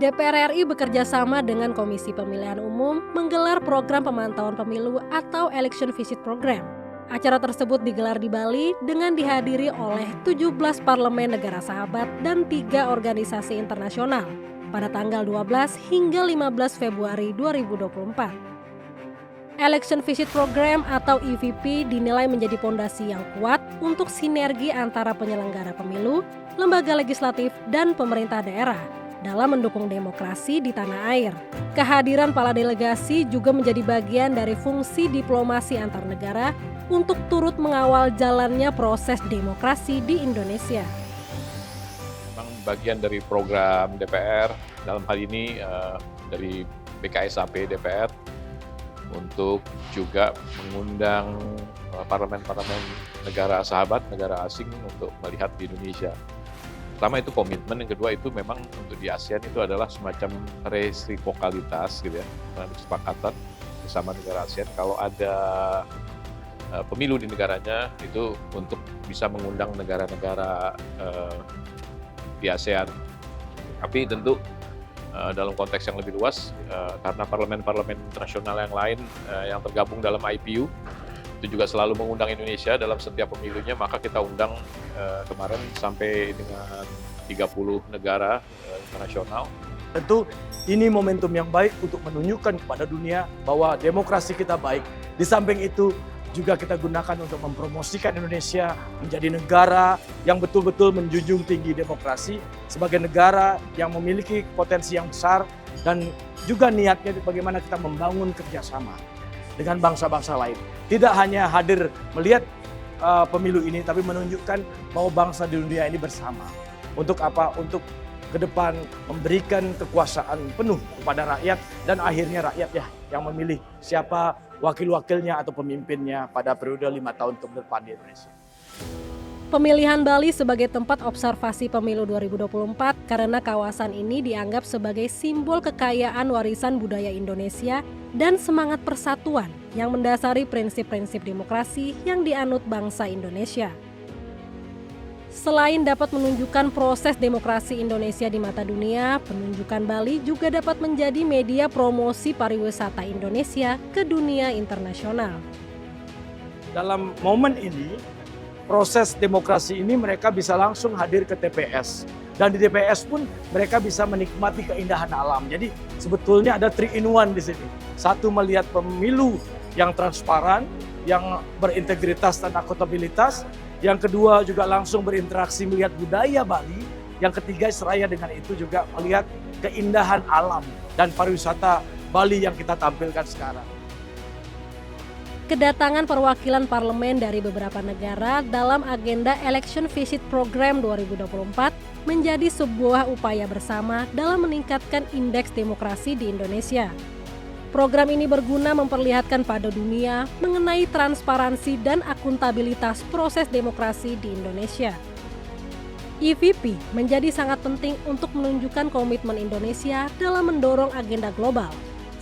DPR RI bekerja sama dengan Komisi Pemilihan Umum menggelar program pemantauan pemilu atau Election Visit Program. Acara tersebut digelar di Bali dengan dihadiri oleh 17 parlemen negara sahabat dan 3 organisasi internasional pada tanggal 12 hingga 15 Februari 2024. Election Visit Program atau EVP dinilai menjadi fondasi yang kuat untuk sinergi antara penyelenggara pemilu, lembaga legislatif, dan pemerintah daerah dalam mendukung demokrasi di tanah air. Kehadiran para delegasi juga menjadi bagian dari fungsi diplomasi antar negara untuk turut mengawal jalannya proses demokrasi di Indonesia. Memang bagian dari program DPR, dalam hal ini dari BKSAP DPR, untuk juga mengundang parlemen-parlemen negara sahabat, negara asing untuk melihat di Indonesia. Pertama itu komitmen, yang kedua itu memang untuk di ASEAN itu adalah semacam resiprokalitas gitu ya, kesepakatan bersama negara ASEAN kalau ada pemilu di negaranya itu untuk bisa mengundang negara-negara di ASEAN. Tapi tentu dalam konteks yang lebih luas, karena parlemen-parlemen internasional yang lain yang tergabung dalam IPU itu juga selalu mengundang Indonesia dalam setiap pemilunya, maka kita undang kemarin sampai dengan 30 negara internasional. Tentu ini momentum yang baik untuk menunjukkan kepada dunia bahwa demokrasi kita baik. Di samping itu juga kita gunakan untuk mempromosikan Indonesia menjadi negara yang betul-betul menjunjung tinggi demokrasi, sebagai negara yang memiliki potensi yang besar, dan juga niatnya bagaimana kita membangun kerjasama dengan bangsa-bangsa lain. Tidak hanya hadir melihat pemilu ini, tapi menunjukkan bahwa bangsa di dunia ini bersama. Untuk apa? Untuk ke depan memberikan kekuasaan penuh kepada rakyat, dan akhirnya rakyat ya yang memilih siapa wakil-wakilnya atau pemimpinnya pada periode 5 tahun ke depan di Indonesia. Pemilihan Bali sebagai tempat observasi pemilu 2024 karena kawasan ini dianggap sebagai simbol kekayaan warisan budaya Indonesia dan semangat persatuan yang mendasari prinsip-prinsip demokrasi yang dianut bangsa Indonesia. Selain dapat menunjukkan proses demokrasi Indonesia di mata dunia, penunjukan Bali juga dapat menjadi media promosi pariwisata Indonesia ke dunia internasional. Dalam momen ini, proses demokrasi ini mereka bisa langsung hadir ke TPS. Dan di TPS pun mereka bisa menikmati keindahan alam. Jadi sebetulnya ada 3-in-1 di sini. Satu, melihat pemilu yang transparan, yang berintegritas dan akuntabilitas. Yang kedua juga langsung berinteraksi melihat budaya Bali. Yang ketiga seraya dengan itu juga melihat keindahan alam dan pariwisata Bali yang kita tampilkan sekarang. Kedatangan perwakilan parlemen dari beberapa negara dalam agenda Election Visit Program 2024 menjadi sebuah upaya bersama dalam meningkatkan indeks demokrasi di Indonesia. Program ini berguna memperlihatkan pada dunia mengenai transparansi dan akuntabilitas proses demokrasi di Indonesia. EVP menjadi sangat penting untuk menunjukkan komitmen Indonesia dalam mendorong agenda global.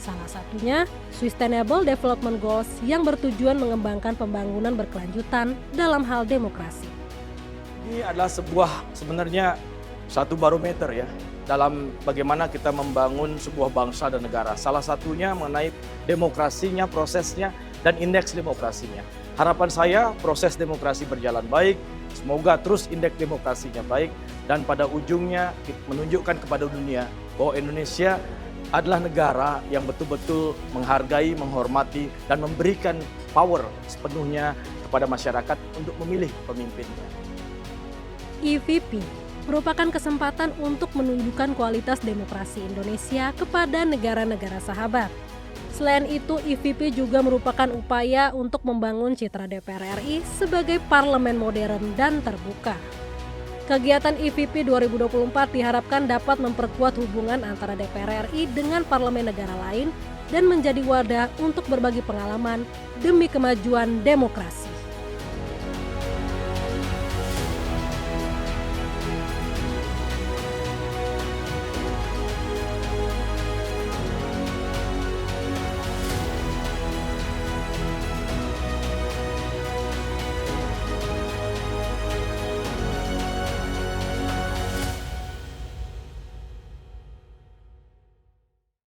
Salah satunya Sustainable Development Goals yang bertujuan mengembangkan pembangunan berkelanjutan dalam hal demokrasi. Ini adalah sebenarnya satu barometer ya dalam bagaimana kita membangun sebuah bangsa dan negara. Salah satunya mengenai demokrasinya, prosesnya, dan indeks demokrasinya. Harapan saya proses demokrasi berjalan baik, semoga terus indeks demokrasinya baik, dan pada ujungnya menunjukkan kepada dunia bahwa Indonesia adalah negara yang betul-betul menghargai, menghormati, dan memberikan power sepenuhnya kepada masyarakat untuk memilih pemimpinnya. EVP merupakan kesempatan untuk menunjukkan kualitas demokrasi Indonesia kepada negara-negara sahabat. Selain itu, EVP juga merupakan upaya untuk membangun citra DPR RI sebagai parlemen modern dan terbuka. Kegiatan EVP 2024 diharapkan dapat memperkuat hubungan antara DPR RI dengan parlemen negara lain dan menjadi wadah untuk berbagi pengalaman demi kemajuan demokrasi.